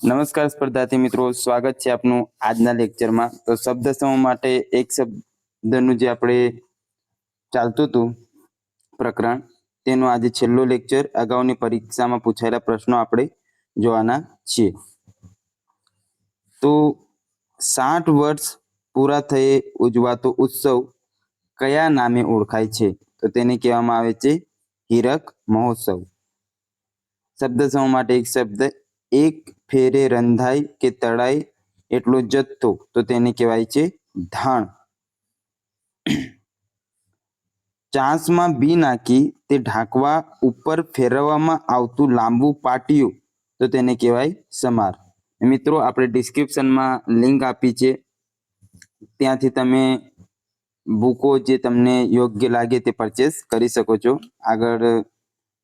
નમસ્કાર સ્પર્ધાર્થી મિત્રો, સ્વાગત છે આપનું આજના લેક્ચરમાં। તો શબ્દ સમૂહ માટે એક શબ્દનું જે આપણે ચાલતું હતું પ્રકરણ, તેનો આજે છેલ્લો લેક્ચર। અગાઉની પરીક્ષામાં પૂછાયેલા પ્રશ્નો આપણે જોવાના છીએ। તો 60 વર્ષ પૂરા થયે ઉજવાતો ઉત્સવ કયા નામે ઓળખાય છે? તો તેને કહેવામાં આવે છે હીરક મહોત્સવ। શબ્દ સમૂહ માટે એક શબ્દ, એક ફેરે રંધાય કે તળાય એટલો જથ્થો, તો તેને કહેવાય છે ધાણ। ચાસમાં બી નાખી તે ઢાંકવા ઉપર ફેરવવામાં આવતું લાંબુ પાટિયું, તો તેને કહેવાય સમાર। મિત્રો, આપણે ડિસ્ક્રિપ્શનમાં લિંક આપી છે, ત્યાંથી તમે બુકો જે તમને યોગ્ય લાગે તે પરચેસ કરી શકો છો। આગળ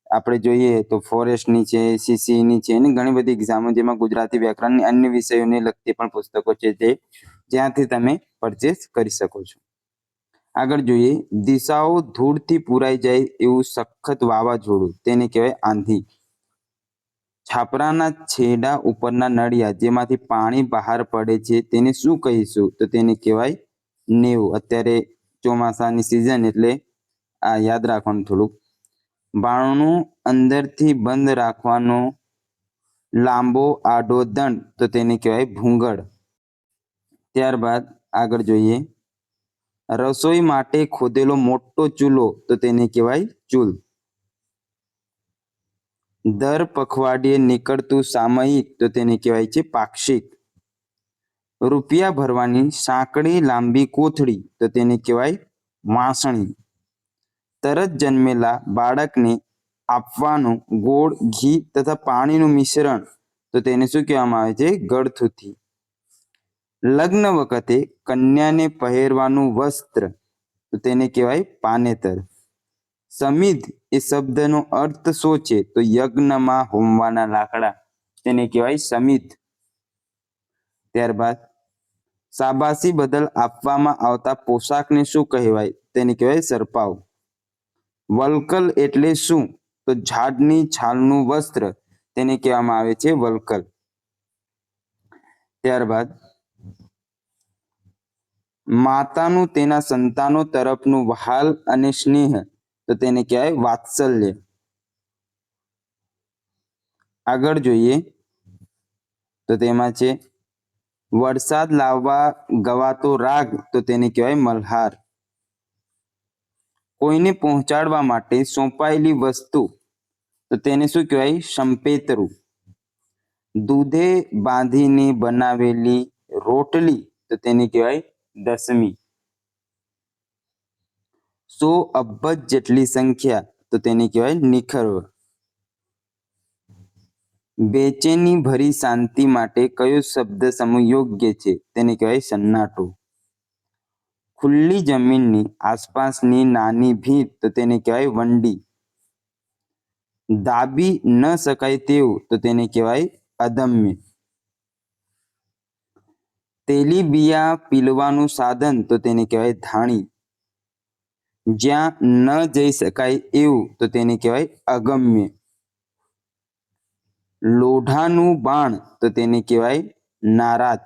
આપણે જોઈએ તો ફોરેસ્ટની છે, સીસીની છે, અને ઘણી બધી એક્ઝામો જેમાં ગુજરાતી વ્યાકરણની અન્ય વિષયોને લગતી પણ પુસ્તકો છે, તે જ્યાંથી તમે પરચેસ કરી શકો છો। આગળ જોઈએ, દિશાઓ ધૂળથી પુરાઈ જાય એવું સખત વાવાઝોડું, તેને કહેવાય આંધી। છાપરાના છેડા ઉપરના નળિયા જેમાંથી પાણી બહાર પડે છે તેને શું કહીશું? તો તેને કહેવાય નેવું। અત્યારે ચોમાસાની સિઝન એટલે આ યાદ રાખવાનું થોડુંક। બારણું અંદરથી બંધ રાખવાનો લાંબો આડો દંડ, તો તેને કહેવાય ભૂંગળ। ત્યારબાદ આગળ જોઈએ, રસોઈ માટે ખોદેલો મોટો ચૂલો, તો તેને કહેવાય ચૂલ। દર પખવાડિયે નીકળતું સામયિક, તો તેને કહેવાય છે પાક્ષિક। રૂપિયા ભરવાની સાંકડી લાંબી કોથળી, તો તેને કહેવાય વાંસળી। તરત જન્મેલા બાળકને આપવાનું ગોળ, ઘી તથા પાણીનું મિશ્રણ, તો તેને શું કહેવામાં આવે છે? ગળથૂથી। લગ્ન વખતે કન્યાને પહેરવાનું વસ્ત્ર, તો તેને કહેવાય પાનેતર। સમિધ એ શબ્દનો અર્થ શું છે? તો યજ્ઞમાં હોમવાના લાકડા, તેને કહેવાય સમિધ। ત્યારબાદ શાબાશી બદલ આપવામાં આવતા પોશાકને શું કહેવાય? તેને કહેવાય સરપાવ। વલ્કલ એટલે શું? તો ઝાડની છાલનું વસ્ત્ર, તેને કહેવામાં આવે છે વલ્કલ। ત્યારબાદ માતાનું તેના સંતાનો તરફનું વહાલ અને સ્નેહ, તો તેને કહેવાય વાત્સલ્ય। આગળ જોઈએ તો તેમાં છે વરસાદ લાવવા ગવાતો રાગ, તો તેને કહેવાય મલ્હાર। કોઈને પહોંચાડવા માટે સોંપાયેલી વસ્તુ, તો તેને શું કહેવાય? સંપેતરું। દૂધે બાંધીને બનાવેલી રોટલી, તો તેને કહેવાય દસમી। 100 અબજ જેટલી સંખ્યા, તો તેને કહેવાય નિખર્વ। બેચેની ભરી શાંતિ માટે કયો શબ્દ સમૂહ યોગ્ય છે? તેને કહેવાય સન્નાટો। ખુલ્લી જમીનની આસપાસની નાની ભીત, તો તેને કહેવાય વંડી। દાબી ન શકાય તેવું, તો તેને કહેવાય અદમ્ય। તેલીબિયાં પીલવાનું સાધન, તો તેને કહેવાય ધાણી। જ્યાં ન જઈ શકાય એવું, તો તેને કહેવાય અગમ્ય। લોઢાનું બાણ, તો તેને કહેવાય નારાજ।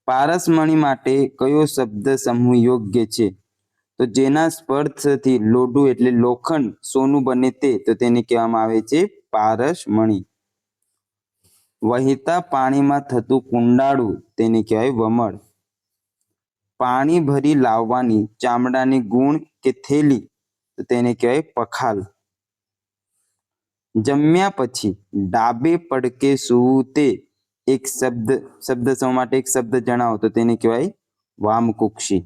પારસમણી માટે કયો શબ્દ સમૂહ યોગ્ય છે? તો જેના સ્પર્શથી લોઢું એટલે લોખંડ સોનું બને તે, તો તેને કહેવામાં આવે છે પારસમણી। વહેતા પાણીમાં થતું કુંડાળું, તેને કહેવાય વમળ। પાણી ભરી લાવવાની ચામડાની ગુણ કે થેલી, તો તેને કહેવાય પખાલ। જમ્યા પછી ડાબે પડકે સૂવું તે એક શબ્દ સમૂહ માટે એક શબ્દ જણાવો, તો તેને કહેવાય વામકુક્ષી।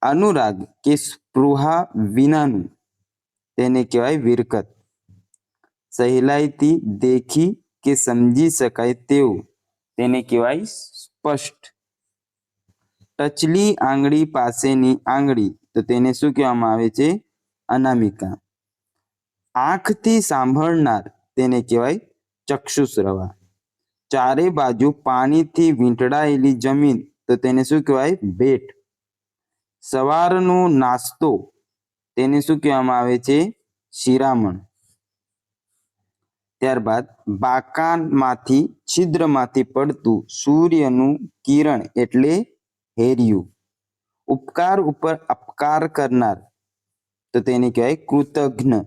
અનુરાગ કે સ્પૃહા વિનાનું, તેને કહેવાય વિરકત। સહેલાઈથી દેખી કે સમજી શકાય તેવું, તેને કહેવાય સ્પષ્ટ। ટચલી આંગળી પાસેની આંગળી, તો તેને શું કહેવામાં આવે છે? અનામિકા। આંખથી સાંભળનાર, તેને કહેવાય ચક્ષુશ્રવા। ચારે બાજુ પાણીથી વીંટળાયેલી જમીન, તો તેને શું કહેવાય? ભેટ। સવારનો નાસ્તો, તેને શું કહેવામાં આવે છે? શિરામણ। ત્યારબાદ બાકામાંથી છિદ્રમાંથી પડતું સૂર્યનું કિરણ એટલે હેરિયું. ઉપકાર ઉપર અપકાર કરનાર તો તેને કહેવાય કૃતજ્ઞ.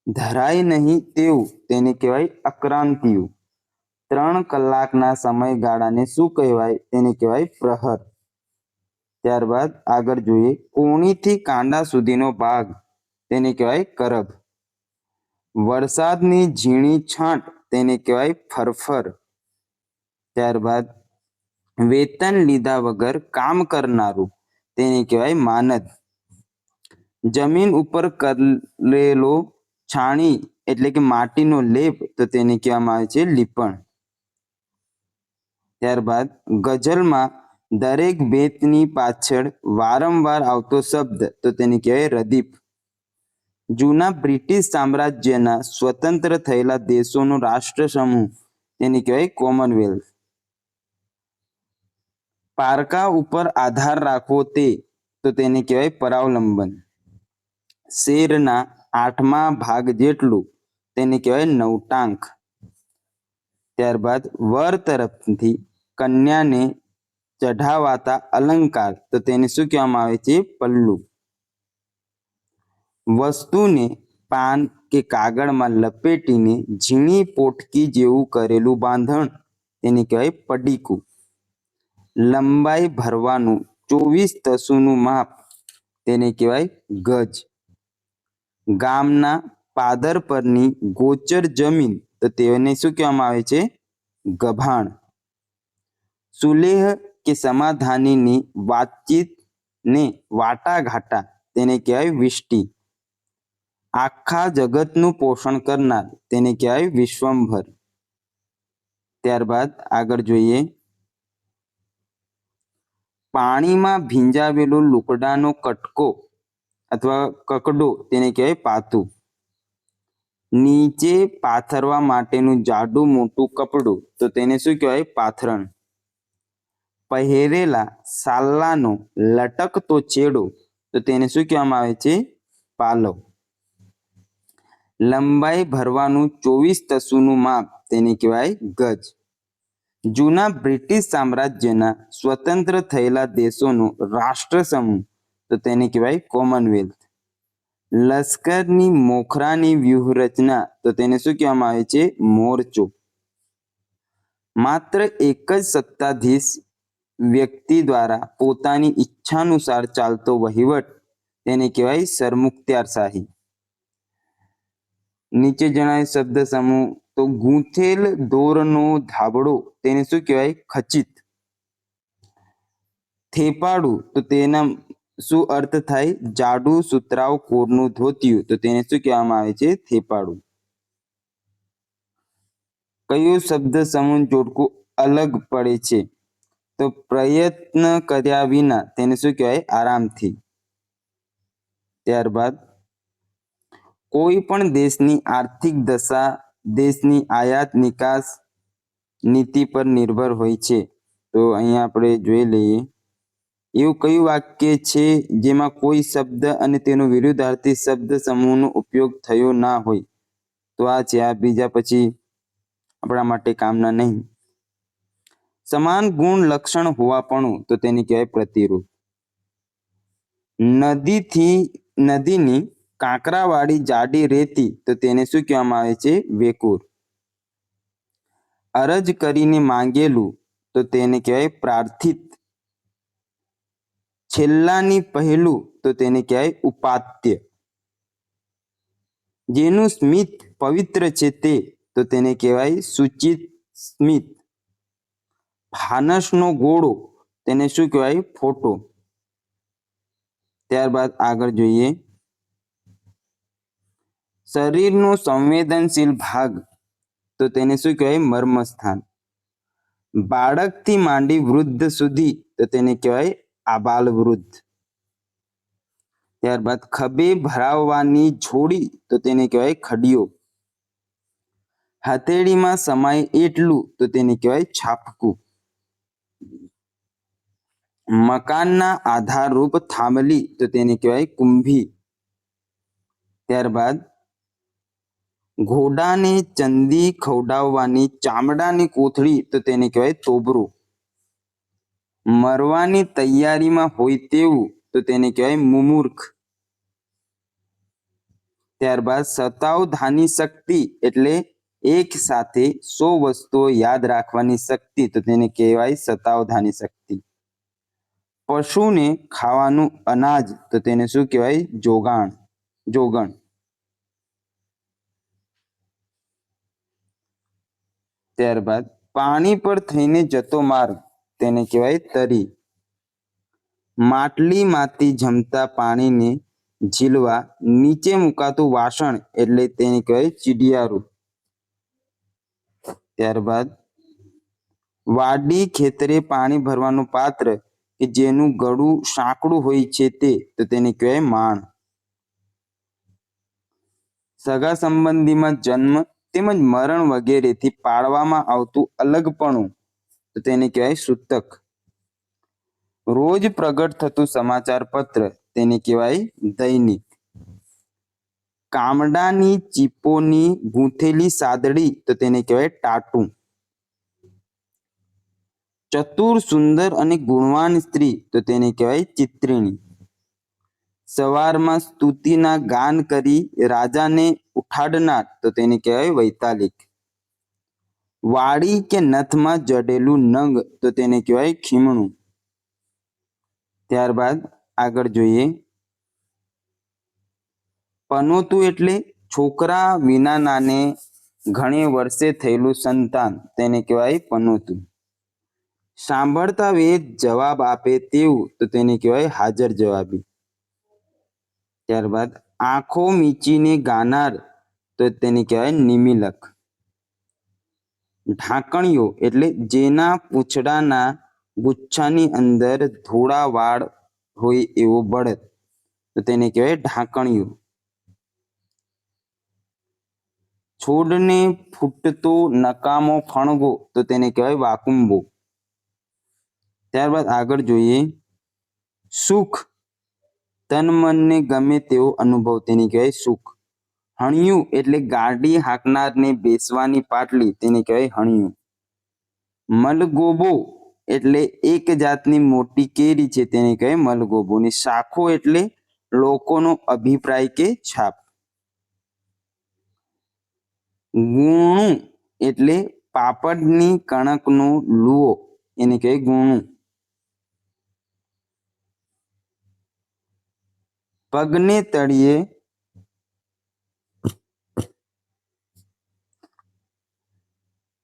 ધરાય નહીં તેવું તેને કહેવાય અક્રાંતિયું. 3 કલાકના સમયગાળાને શું કહેવાય? તેને કહેવાય પ્રહર. ત્યારબાદ આગળ જોઈએ, કોણીથી કાંડા સુધીનો ભાગ તેને કહેવાય કરભ. વરસાદની ઝીણી છાંટ તેને કહેવાય ફરફર. ત્યારબાદ વેતન લીધા વગર કામ કરનારું તેને કહેવાય માનદ. જમીન ઉપર કરેલો છાણી એટલે કે માટીનો લેપ તો તેને કહેવામાં આવે છે લીપણ. ત્યારબાદ ગઝલમાં દરેક બેતની પાછળ વારંવાર આવતો શબ્દ તો તેને કહેવાય રદીફ. જૂના બ્રિટિશ સામ્રાજ્યના સ્વતંત્ર થયેલા દેશોનો રાષ્ટ્ર સમૂહ તેને કહેવાય કોમનવેલ્થ. પારકા ઉપર આધાર રાખવો તે તો તેને કહેવાય પરાવલંબન. શેરના 8મા ભાગ જેટલું તેને કહેવાય નવટાંક. ત્યારબાદ વર તરફથી કન્યાને ચઢાવાતા અલંકાર તો તેને શું કહેવામાં આવે છે? પલ્લુ. વસ્તુને પાન કે કાગળમાં લપેટીને ઝીણી પોટકી જેવું કરેલું બાંધણ તેને કહેવાય પડીકું. લંબાઈ ભરવાનું 24 તસુનું માપ તેને કહેવાય ગજ. ગામના પાદર પરની ગોચર જમીન તો તેને શું કહેવામાં આવે છે? ગભાણ. સુલેહ કે સમાધાનની વાતચીત ને વાટાઘાટા તેને કહેવાય વિષ્ટિ. આખા જગતનું પોષણ કરનાર તેને કહેવાય વિશ્વંભર. ત્યારબાદ આગળ જોઈએ, પાણીમાં ભીંજાવેલો લુગડાનો કટકો અથવા કકડો તેને કહેવાય પાતું. નીચે પાથરવા માટેનું જાડું મોટું કપડું તો તેને શું કહેવાય? પાથરણ. પહેરેલા સાલ્લાનો લટકતો છેડો તો તેને શું કહેવામાં આવે છે? પાલવ. લંબાઈ ભરવાનું 24 તસુનું માપ તેને કહેવાય ગજ. જૂના બ્રિટિશ સામ્રાજ્યના સ્વતંત્ર થયેલા દેશોનો રાષ્ટ્ર સમૂહ તો તેને કહેવાય કોમનવેલ્થ. લશ્કરની મોખરાની વ્યૂહરચના તો તેને શું કહેવામાં આવે છે? મોરચો. માત્ર એક જ સત્તાધીશ વ્યક્તિ દ્વારા પોતાની ઈચ્છાનુસાર ચાલતો વહીવટ તેને કહેવાય સરમુખત્યારશાહી. નીચે જણાવેલ શબ્દ સમૂહ તો ગૂંથેલ દોરનો ધાબળો તેને શું કહેવાય? ખચિત. થેપાડું તો તેના શું અર્થ થાય? જાડું સુતરાઉ કોરનું ધોતિયું તો તેને શું કહેવામાં આવે છે? થેપાડું. કયું શબ્દ સમૂહ જોડકું અલગ પડે છે? તો પ્રયત્ન કર્યા વિના તેને શું કહેવાય? આરામથી. ત્યારબાદ કોઈ પણ દેશની આર્થિક દશા દેશની આયાત નિકાસ નીતિ પર નિર્ભર હોય છે. તો અહીંયા આપણે જોઈ લઈએ, એવું કયું વાક્ય છે જેમાં કોઈ શબ્દ અને તેનો વિરુદ્ધાર્થી શબ્દ સમૂહનો ઉપયોગ થયો ના હોય? તો આ છે. આ બીજા પછી આપણા માટે કામના નહીં. સમાન ગુણ લક્ષણ હોવાપણું તો તેને કહેવાય પ્રતિરૂપ. નદીની કાંકરાવાળી જાડી રેતી તો તેને શું કહેવામાં આવે છે? વેકૂર. અરજ કરીને માંગેલું તો તેને કહેવાય પ્રાર્થિત. છેલ્લાની પહેલું તો તેને કહેવાય ઉપાત્ય. જેનું સ્મિત પવિત્ર છે તે તો તેને કહેવાય સૂચિત સ્મિત. ફાનસનો ગોળો તેને શું કહેવાય? ફોટો. ત્યારબાદ આગળ જોઈએ, શરીરનો સંવેદનશીલ ભાગ તો તેને શું કહેવાય? મર્મસ્થાન. બાળકથી માંડી વૃદ્ધ સુધી તો તેને કહેવાય આબાલ વૃદ્ધ. ત્યારબાદ ખભે ભરાવવાની જોડી તો તેને કહેવાય ખડિયો. હથેળીમાં સમાય એટલું તો તેને કહેવાય છાપકું. મકાનના આધારરૂપ થાંભલી તો તેને કહેવાય કુંભી. ત્યારબાદ ઘોડાને ચંદી ખવડાવવાની ચામડાની કોથળી તો તેને કહેવાય તોબરું. મરવાની તૈયારીમાં હોય તેવું તો તેને કહેવાય મુમૂર્ખ. ત્યારબાદ સતાવધાની શક્તિ એટલે એક સાથે 100 વસ્તુઓ યાદ રાખવાની શક્તિ તો તેને કહેવાય સતાવધાની શક્તિ. પશુને ખાવાનું અનાજ તો તેને શું કહેવાય? જોગણ. ત્યારબાદ પાણી પર થઈને જતો માર્ગ તેને કહેવાય તરી. માટલીમાંથી જમતા પાણીને ઝીલવા નીચે મુકાતું વાસણ એટલે તેને કહેવાય ચીડિયારું. ત્યારબાદ વાડી ખેતરે પાણી ભરવાનું પાત્ર કે જેનું ગળું સાંકડું હોય છે તે તો તેને કહેવાય માણ. સગા સંબંધીમાં જન્મ તેમજ મરણ વગેરેથી પાળવામાં આવતું અલગપણું તો તેને કહેવાય સૂતક. રોજ પ્રગટ થતું સમાચાર પત્ર તેને કહેવાય દૈનિક. કામડાની ચીપોની ગૂંથેલી સાદડી તો તેને કહેવાય ટાટું. ચતુર, સુંદર અને ગુણવાન સ્ત્રી તો તેને કહેવાય ચિત્રિણી. સવારમાં સ્તુતિના ગાન કરી રાજાને ઉઠાડનાર તો તેને કહેવાય વૈતાલિક. વાડી કે નથમાં જડેલું નંગ તો તેને કહેવાય ખીમણું. ત્યારબાદ આગળ જોઈએ. પનોતું એટલે છોકરા વિનાનાને ઘણે વર્ષે થયેલું સંતાન તેને કહેવાય પનોતું. સાંભળતા વેદ જવાબ આપે તેવું તો તેને કહેવાય હાજર જવાબી. ત્યારબાદ આંખો મીચીને ગાનાર તો તેને કહેવાય નિમિલક. ઢાંકણીઓ એટલે જેના પૂંછડાના ગુચ્છાની અંદર થોડા વાળ હોય એવો બળદ તો તેને કહેવાય ઢાંકણીઓ. છોડને ફૂટતો નકામો ફણગો તો તેને કહેવાય વાકુંબો. ત્યારબાદ આગળ જોઈએ. સુખ તન મનને ગમે તેવો અનુભવ તેને કહેવાય સુખ. હણિયું એટલે ગાડી હાંકનારને બેસવાની પાટલી તેને કહેવાય હણિયું. મલગોબો એટલે એક જાતની મોટી કેરી છે તેને કહેવાય મલગોબો. ને શાખો એટલે લોકોનો અભિપ્રાય કે છાપ. ગુણું એટલે પાપડની કણકનો લુઓ એને કહેવાય ગુણું. પગને તળિયે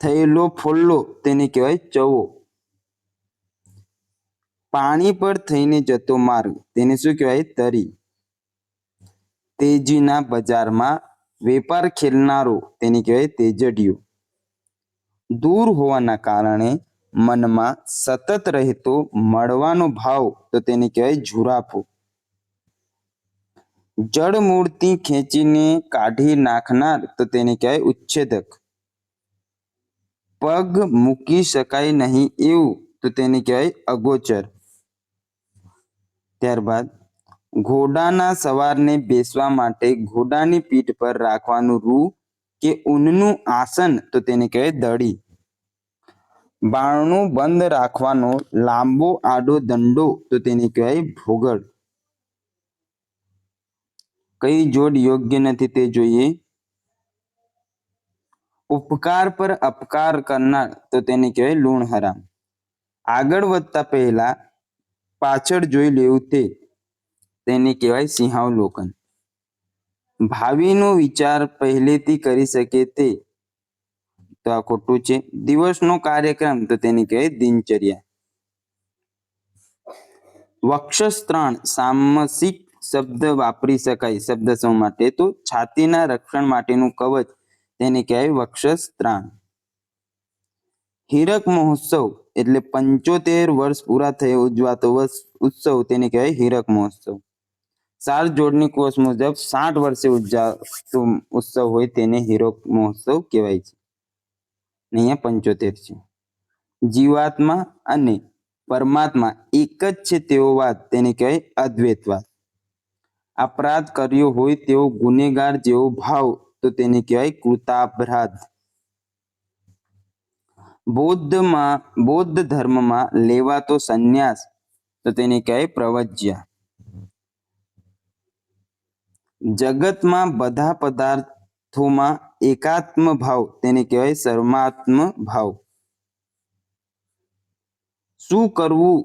થયેલો ફોલ્લો તેને કહેવાય ચવો. પાણી પર થઈને જતો માર્ગ તેને શું કહેવાય? તરી. તેજીના બજારમાં વેપાર ખેલનારો તેને કહેવાય તેજડિયો. દૂર હોવાના કારણે મનમાં સતત રહેતો મળવાનો ભાવ તો તેને કહેવાય ઝુરાફો. જડમૂળથી ખેંચીને કાઢી નાખનાર તો તેને કહેવાય ઉચ્છેદક. પગ મૂકી શકાય નહીં એવું તો તેને કહેવાય અગોચર. ત્યારબાદ ઘોડાના સવારને બેસવા માટે ઘોડાની પીઠ પર રાખવાનું રૂ કે ઊનનું આસન તો તેને કહેવાય દડી. બારણું બંધ રાખવાનો લાંબો આડો દંડો તો તેને કહેવાય ભોગળ. કઈ જોડ યોગ્ય નથી તે જોઈએ. ઉપકાર પર અપકાર કરનાર તો તેને કહેવાય લૂણ હરામ. આગળ વધતા પહેલા પાછળ જોઈ લેવું તેને કહેવાય સિંહાવલોકન. ભાવિનો વિચાર પહેલેથી કરી શકે તે તો આ ખોટું છે. દિવસનો કાર્યક્રમ તો તેને કહેવાય દિનચર્યા. વક્ષસ્ત્રાણ સામસિક શબ્દ વાપરી શકાય શબ્દ સમૂહ માટે તો છાતીના રક્ષણ માટેનું કવચ તેને કહેવાય વક્ષસ્ત્રાણ. હીરક મહોત્સવ એટલે 75 વર્ષ પૂરા થયે ઉજવાતો ઉત્સવ તેને કહેવાય હીરક મહોત્સવ. સાર જોડણી કોષ મુજબ 60 વર્ષે ઉજવાતો ઉત્સવ હોય તેને હીરક મહોત્સવ કહેવાય છે. અહીંયા 75 છે. જીવાત્મા અને પરમાત્મા એક જ છે તેવો વાત તેને કહેવાય અદ્વૈતવાદ. અપરાધ કર્યો હોય તેવો ગુનેગાર જેવો ભાવ તો તેને કહેવાય કૃતાપરાધ. બૌદ્ધ ધર્મમાં લેવાતો સંન્યાસ તો તેને કહેવાય પ્રવજ્યા. જગતમાં બધા પદાર્થોમાં એકાત્મ ભાવ તેને કહેવાય સર્વાત્મ ભાવ. શું કરવું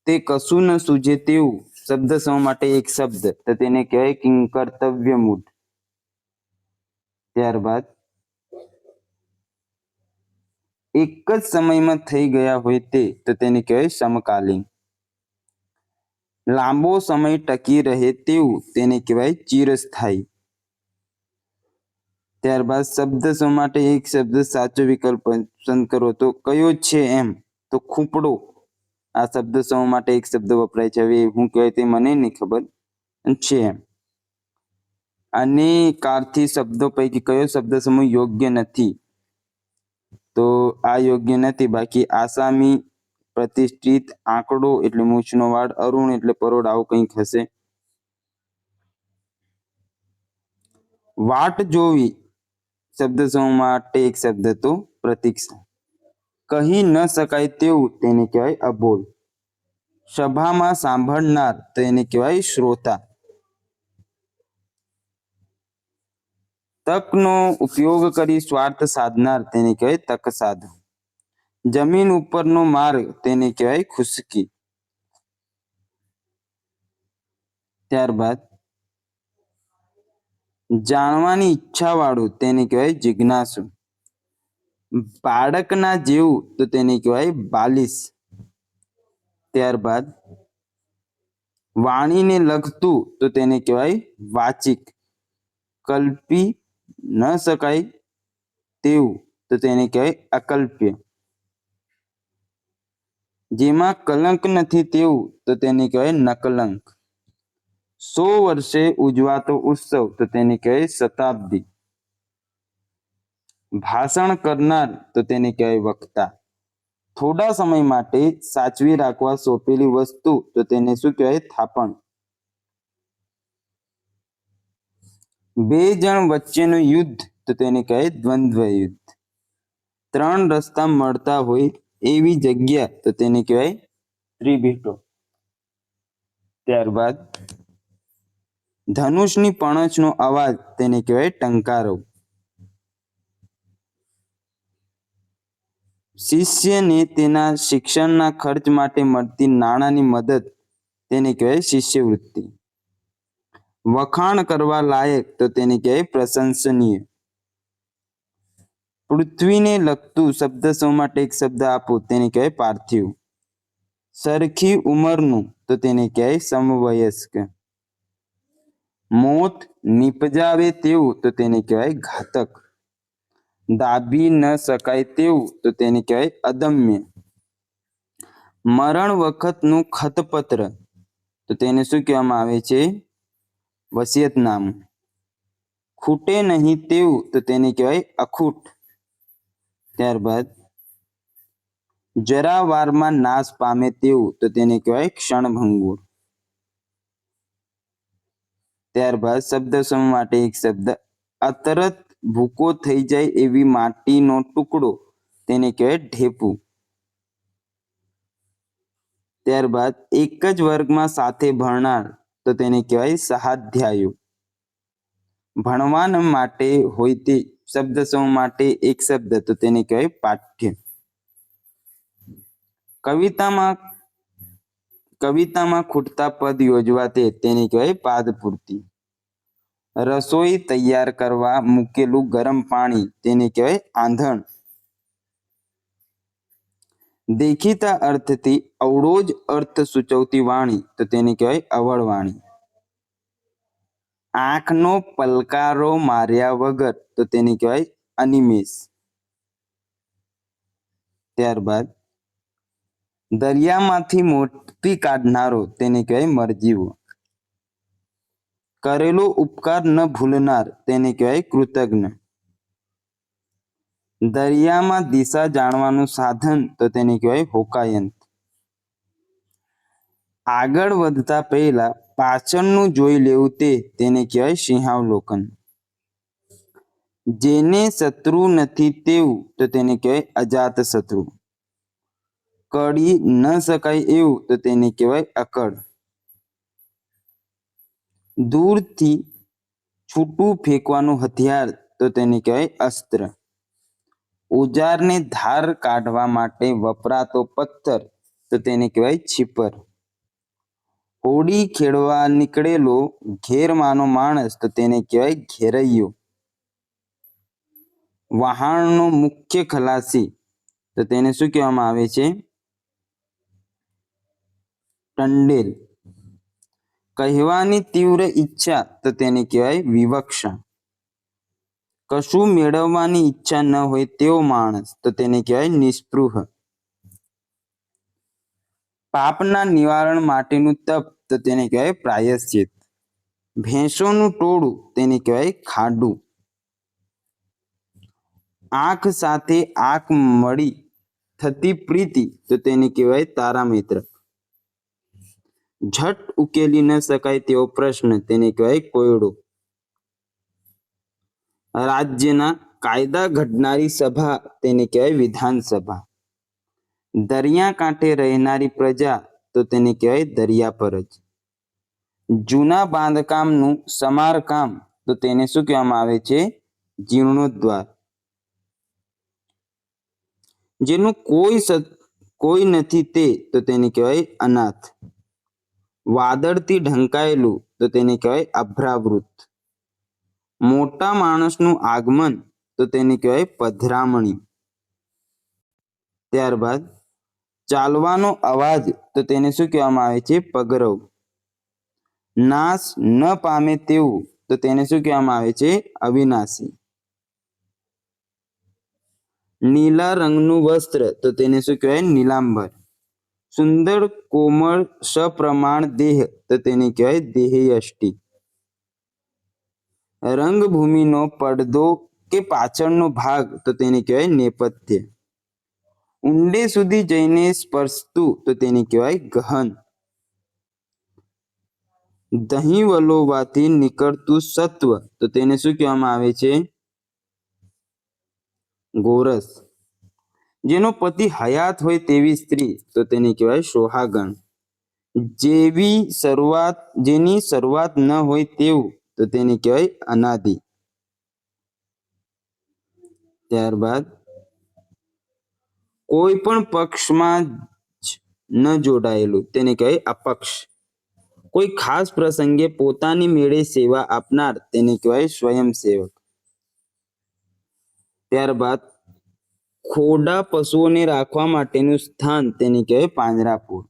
તે કશું ન સૂજે તેવું શબ્દ સમૂહ માટે એક શબ્દ તો તેને કહેવાય કિંકર્તવ્ય મૂઢ. ત્યારબાદ એક જ સમયમાં થઈ ગયા હોય તે તો તેને કહેવાય સમકાલીન. લાંબો સમય ટકી રહે તેવું તેને કહેવાય ચિરસ્થાયી. ત્યારબાદ શબ્દ સમૂહ માટે એક શબ્દ સાચો વિકલ્પ પસંદ કરો તો કયો છે એમ તો ખૂંપડો આ શબ્દ સમૂહ માટે એક શબ્દ વપરાય છે. હવે હું કહેવાય તે મને નહીં ખબર છે એમ. અને કારથી શબ્દો પૈકી કયો શબ્દ સમૂહ યોગ્ય નથી તો આ યોગ્ય નથી. બાકી આસામી, પ્રતિષ્ઠિત, આંકડો એટલે મૂછનો વાળ, અરુણ એટલે પરોઢ આવું કંઈક હશે. વાટ જોવી શબ્દ સમૂહ માટે એક શબ્દ તો પ્રતીક્ષા. કહી ન શકાય તેવું તેને કહેવાય અબોલ. સભામાં સાંભળનાર તો એને કહેવાય શ્રોતા. તકનો ઉપયોગ કરી સ્વાર્થ સાધનાર તેને કહેવાય તક સાધ. જમીન ઉપરનો માર્ગ તેને કહેવાય ખુશકી. ત્યારબાદ જાણવાની ઈચ્છા વાળું તેને કહેવાય જિજ્ઞાસુ. બાળકના જેવું તો તેને કહેવાય બાલિશ. ત્યારબાદ વાણીને લગતું તો તેને કહેવાય વાચિક. કલ્પી ન શકાય તેવું તો તેને કહેવાય અકલ્પ્ય. જેમાં કલંક નથી તેવું તો તેને કહેવાય નકલંક. 100 વર્ષે ઉજવાતો ઉત્સવ તો તેને કહેવાય શતાબ્દી. ભાષણ કરનાર તો તેને કહેવાય વક્તા. થોડા સમય માટે સાચવી રાખવા સોંપેલી વસ્તુ તો તેને શું કહેવાય થાપણ. બે જણ વચ્ચેનું યુદ્ધ તો તેને કહેવાય દ્વંદ્વ યુદ્ધ. 3 રસ્તા મળતા હોય એવી જગ્યા તો તેને કહેવાય ત્રિભેટો. ત્યારબાદ ધનુષની પણછનો અવાજ તેને કહેવાય ટંકારો. શિષ્યને તેના શિક્ષણના ખર્ચ માટે મળતી નાણાંની મદદ તેને કહેવાય શિષ્યવૃત્તિ. વખાણ કરવા લાયક તો તેને કહેવાય પ્રશંસનીય. પૃથ્વીને લગતું શબ્દ સમૂહ માટે એક શબ્દ આપો તેને કહેવાય પાર્થિવ. સરખી ઉંમરનું તો તેને કહેવાય સમવયસ્ક. મોત નિપજાવે તેવું તો તેને કહેવાય ઘાતક. દાબી ન શકાય તેવું તો તેને કહેવાય અદમ્ય. મરણ વખતનું ખતપત્ર તો તેને શું કહેવામાં આવે છે વસિયતનામું. ખૂટે નહીં તેવું તો તેને કહેવાય અખૂટ. ત્યારબાદ જરા વારમાં નાશ પામે તેવું તો તેને કહેવાય ક્ષણભંગુર. ત્યારબાદ શબ્દ સમૂહ માટે એક શબ્દ અતરત ભૂકો થઈ જાય એવી માટીનો ટુકડો તેને કહેવાય ઢેપું. ત્યારબાદ એક જ વર્ગમાં સાથે ભણનાર તો તેને કહેવાય સહાધ્યાયુ. ભણવાન માટે હોય તે શબ્દ સમૂહ માટે એક શબ્દ તો તેને કહેવાય પાઠ્ય. કવિતામાં ખૂટતા પદ યોજવા તેને કહેવાય પાદપૂર્તિ. રસોઈ તૈયાર કરવા મૂકેલું ગરમ પાણી તેને કહેવાય આંધણ. દેખીતા અર્થથી અવળો જ અર્થ સૂચવતી વાણી તો તેને કહેવાય અવળ વાણી. આંખનો પલકારો માર્યા વગર તો તેને કહેવાય અનિમેષ. ત્યારબાદ દરિયામાંથી મોતી કાઢનારો તેને કહેવાય મરજીવો. કરેલો ઉપકાર ન ભૂલનાર તેને કહેવાય કૃતજ્ઞ. દરિયામાં દિશા જાણવાનું સાધન તો તેને કહેવાય હોકાયંત્ર. આગળ વધતા પહેલા પાછળનું જોઈ લેવું તેને કહેવાય સિંહાવલોકન. જેને શત્રુ નથી તેવું તો તેને કહેવાય અજાત શત્રુ. કળી ન શકાય એવું તો તેને કહેવાય અકળ. દૂરથી છૂટું ફેંકવાનું હથિયાર તો તેને કહેવાય અસ્ત્ર. ઓજારને ધાર કાઢવા માટે વપરાતો પથ્થર તો તેને કહેવાય છીપર. હોડી ખેડવા નીકળેલો ઘેરમાંનો માણસ તો તેને કહેવાય ઘેરૈયો. વહાણનો મુખ્ય ખલાસી તો તેને શું કહેવામાં આવે છે? ટંડેલ. કહેવાની તીવ્ર ઈચ્છા તો તેને કહેવાય વિવક્ષા. કશું મેળવવાની ઈચ્છા ન હોય તેવો માણસ તો તેને કહેવાય નિસ્પૃહ. પાપના નિવારણ માટેનું તપ તો તેને કહેવાય પ્રાયશ્ચિત. ભેંસોનું ટોળું તેને કહેવાય ખાડું. આંખ સાથે આંખ મળી થતી પ્રીતિ તો તેને કહેવાય તારામિત્ર. ઝટ ઉકેલી ન શકાય તેવો પ્રશ્ન તેને કહેવાય કોયડો. રાજ્યના કાયદા ઘડનારી સભા તેને કહેવાય વિધાનસભા. દરિયાકાંઠે રહેનારી પ્રજા તો તેને કહેવાય દરિયાપરજ. જૂના બાંધકામનું સમારકામ તો તેને શું કહેવામાં આવે છે? જીર્ણોદ્ધાર. જેનું કોઈ નથી તે તો તેને કહેવાય અનાથ. વાદળથી ઢંકાયેલું તો તેને કહેવાય અભ્રાવૃત. મોટા માણસનું આગમન તો તેને કહેવાય પધરામણી. ત્યારબાદ ચાલવાનો અવાજ તો તેને શું કહેવામાં આવે છે? પગરવ. નાશ ન પામે તેવું તો તેને શું કહેવામાં આવે છે? અવિનાશી. નીલા રંગનું વસ્ત્ર તો તેને શું કહેવાય? નીલાંબર. સુંદર કોમળ સપ્રમાણ દેહ તો તેને કહેવાય દેહયષ્ટિ. રંગભૂમિનો પડદો કે પાછળનો ભાગ તો તેને કહેવાય નેપથ્ય. ઊંડે સુધી જઈને સ્પર્શતું તો તેને કહેવાય ગહન. દહીં વલોવાથી નીકળતું સત્વ તો તેને શું કહેવામાં આવે છે? ગોરસ. જેનો પતિ હયાત હોય તેવી સ્ત્રી તો તેને કહેવાય સોહાગણ. જેની શરૂઆત ન હોય તેવું તો તેને કહેવાય અનાદિ. ત્યારબાદ કોઈ પણ પક્ષમાં જ ન જોડાયેલું તેને કહેવાય અપક્ષ. કોઈ ખાસ પ્રસંગે પોતાની મેળે સેવા આપનાર તેને કહેવાય સ્વયંસેવક. ત્યારબાદ ખોડા પશુઓને રાખવા માટેનું સ્થાન તેને કહેવાય પાંજરાપોળ.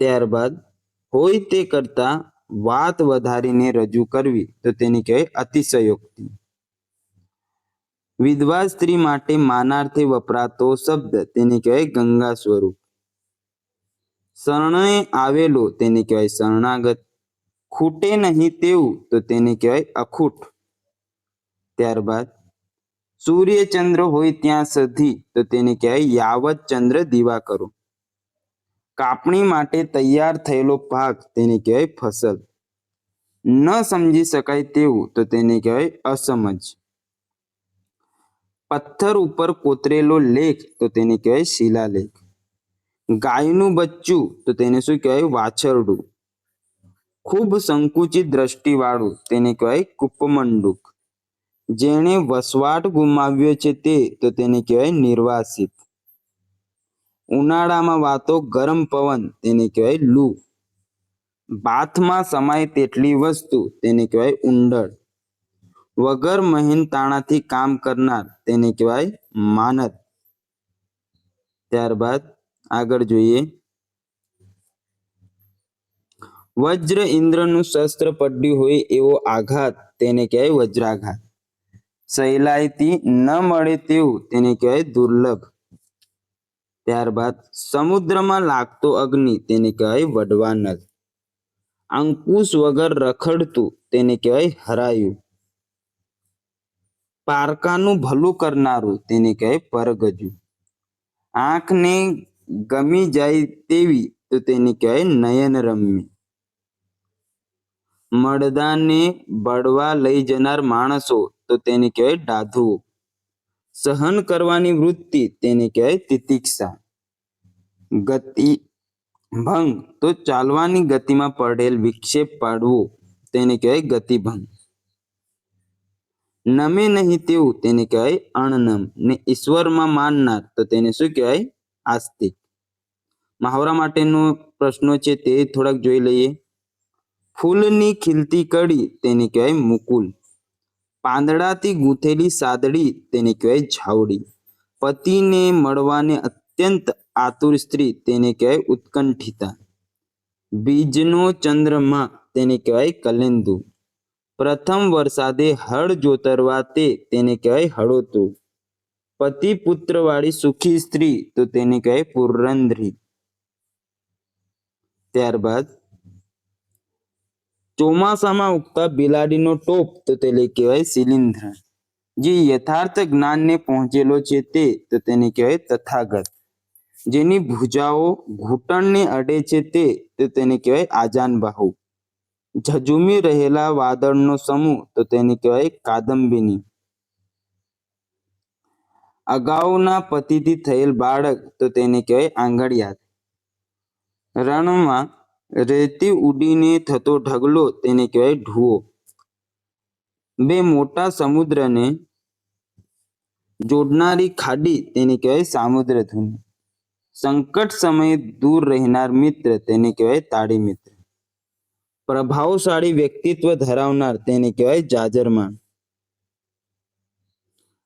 ત્યારબાદ હોય તે કરતા વાત વધારીને રજૂ કરવી તો તેને કહેવાય અતિશયોક્તિ. વિધવા સ્ત્રી માટે માનાર્થે વપરાતો શબ્દ તેને કહેવાય ગંગા સ્વરૂપ. શરણે આવેલો તેને કહેવાય શરણાગત. ખૂટે નહીં તેવું તો તેને કહેવાય અખૂટ. ત્યારબાદ સૂર્ય ચંદ્ર હોય ત્યાં સુધી તો તેને કહેવાય યાવત ચંદ્ર દિવાકરો. કાપણી માટે તૈયાર થયેલો પાક તેને કહેવાય ફસલ. ન સમજી શકાય તેવું તો તેને કહેવાય અસમજ. પથ્થર ઉપર કોતરેલો લેખ તો તેને કહેવાય શિલાલેખ. ગાયનું બચ્ચું તો તેને શું કહેવાય? વાછરડું. ખૂબ સંકુચિત દ્રષ્ટિવાળું તેને કહેવાય કુપમંડુક. જેણે વસવાટ ગુમાવ્યો છે તે તો તેને કહેવાય નિર્વાસિત. ઉનાળામાં વાતો ગરમ પવન તેને કહેવાય લૂ. બાથમાં સમાય તેટલી વસ્તુ તેને કહેવાય ઉંડળ. વગર મહેનતાણાથી કામ કરનાર તેને કહેવાય માનદ. ત્યારબાદ આગળ જોઈએ. વજ્ર ઇન્દ્રનું શસ્ત્ર પડ્યું હોય એવો આઘાત તેને કહેવાય વજ્રાઘાત. સહેલાઈથી ન મળે તેવું તેને કહેવાય દુર્લભ. ત્યારબાદ સમુદ્રમાં લાગતો અગ્નિ તેને કહેવાય વડવાનળ. અંકુશ વગર રખડતું તેને કહેવાય હરાયું. પારકાનું ભલું કરનારું તેને કહેવાય પરગજુ. આંખને ગમી જાય તેવી તો તેને કહેવાય નયનરમ્ય. મળદાને બળવા લઈ જનાર માણસો તો તેને કહેવાય ડાધુઓ. સહન કરવાની વૃત્તિ તેને કહેવાય તિતિક્ષા. ગતિ ભંગ તો ચાલવાની ગતિમાં પડેલ વિક્ષેપ પાડવો તેને કહેવાય ગતિભંગ. નમે નહીં તેવું તેને કહેવાય અણનમ. ને ઈશ્વરમાં માનનાર તો તેને શું કહેવાય? આસ્તિક. મહાવરા માટેનો પ્રશ્નો છે તે થોડાક જોઈ લઈએ. ફૂલની ખીલતી કળી તેને કહેવાય મુકુલ. પાંદડાથી ગૂંથેલી સાદડી તેને કહેવાય ઝાવડી. પતિને મળવાને અત્યંત આતુર સ્ત્રી તેને કહેવાય ઉત્કંઠિતા. બીજનો ચંદ્રમા તેને કહેવાય કલેન્દુ. પ્રથમ વરસાદે હળ જોતરવા તેને કહેવાય હળોતરું. પતિ પુત્ર વાળી સુખી સ્ત્રી તો તેને કહેવાય પુરંધરી. ત્યારબાદ ચોમાસામાં ઉગતા બિલાડીનો ટોપ તો તેને કહેવાય શિલીંધ્ર. જે યથાર્થ જ્ઞાનને પહોંચેલો છે તે તો તેને કહેવાય તથાગત. જેની ભુજાઓ ઘૂંટણને અડે છે તે તો તેને કહેવાય આજાનબાહુ. ઝઝૂમી રહેલા વાદળનો સમૂહ તો તેને કહેવાય કાદંબિની. અગાઉના પતિથી થયેલ બાળક તો તેને કહેવાય આંગળિયાત. રણમાં રેતી ઉડીને થતો ઢગલો તેને કહેવાય ઢૂઓ. બે મોટા સમુદ્રને જોડનારી ખાડી તેને કહેવાય સામુદ્રધુની. સંકટ સમયે દૂર રહેનાર મિત્ર તેને કહેવાય તાળી મિત્ર. પ્રભાવશાળી વ્યક્તિત્વ ધરાવનાર તેને કહેવાય જાજરમાન.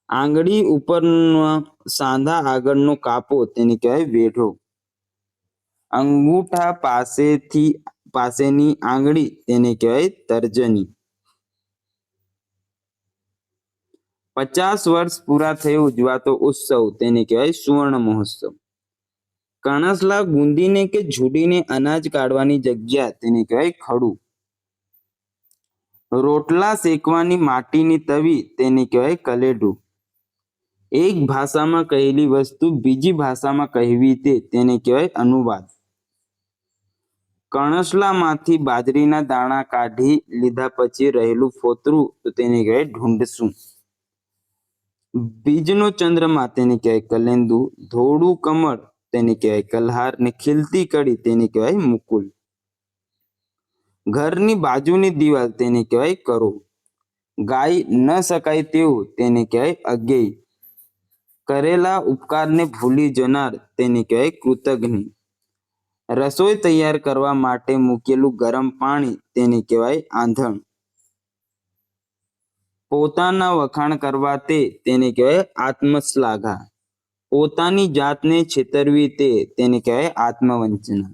આંગળી ઉપરના સાંધા આગળનો કાપો તેને કહેવાય વેઢો. અંગૂઠા પાસેની આંગળી તેને કહેવાય તર્જની. 50 વર્ષ પૂરા થઈ ઉજવાતો ઉત્સવ તેને કહેવાય સુવર્ણ મહોત્સવ. કણસલા ગુંદીને કે ઝૂડીને અનાજ કાઢવાની જગ્યા તેને કહેવાય ખડું. રોટલા શેકવાની માટીની તવી તેને કહેવાય કલેડું. એક ભાષામાં કહેલી વસ્તુ બીજી ભાષામાં કહેવી તેને કહેવાય અનુવાદ. કણસલામાંથી બાજરીના દાણા કાઢી લીધા પછી રહેલું ફોતરું તો તેને કહેવાય ઢૂંઢસું. બીજનો ચંદ્રમા તેને કહેવાય કલેન્દુ. ધોળું કમળ તેને કહેવાય કલ્હાર. ને ખીલતી કળી તેને કહેવાય મુકુલ. ઘરની બાજુની દિવાલ તેને કહેવાય કરો. ગાઈ ન શકાય તેવું તેને કહેવાય અજ્ઞેય. કરેલા ઉપકારને ભૂલી જનાર તેને કહેવાય કૃતજ્ઞ. રસોઈ તૈયાર કરવા માટે મૂકેલું ગરમ પાણી તેને કહેવાય આંધણ. પોતાના વખાણ કરવા તેને કહેવાય આત્મશ્લાઘા. પોતાની જાતને છેતરવી તેને કહેવાય આત્મવંચના.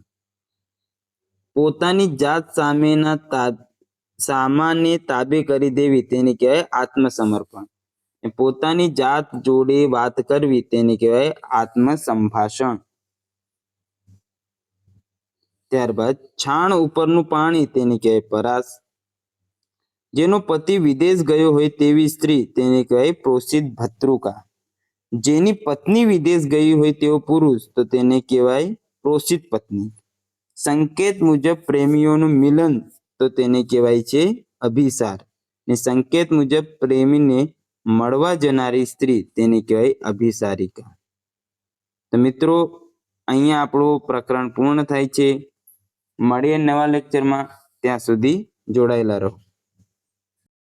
પોતાની જાત સામાને તાબે કરી દેવી તેને કહેવાય આત્મસમર્પણ. પોતાની જાત જોડે વાત કરવી તેને કહેવાય આત્મસંભાષણ. ત્યારબાદ છાણ ઉપરનું પાણી તેને કહેવાય પરાસ. જેનો પતિ વિદેશ ગયો હોય તેવી સ્ત્રી તેને કહેવાય પ્રોષિત ભત્રુકા. જેની પત્ની વિદેશ ગઈ હોય તેવો પુરુષ તો તેને કહેવાય પ્રોષિત પત્ની. સંકેત મુજબ પ્રેમીઓનું મિલન તો તેને કહેવાય છે અભિસાર. ને સંકેત મુજબ પ્રેમીને મળવા જનારી સ્ત્રી તેને કહેવાય અભિસારિકા. તો મિત્રો અહીંયા આપણું પ્રકરણ પૂર્ણ થાય છે. મળીએ નવા લેક્ચરમાં. ત્યાં સુધી જોડાયેલા રહો.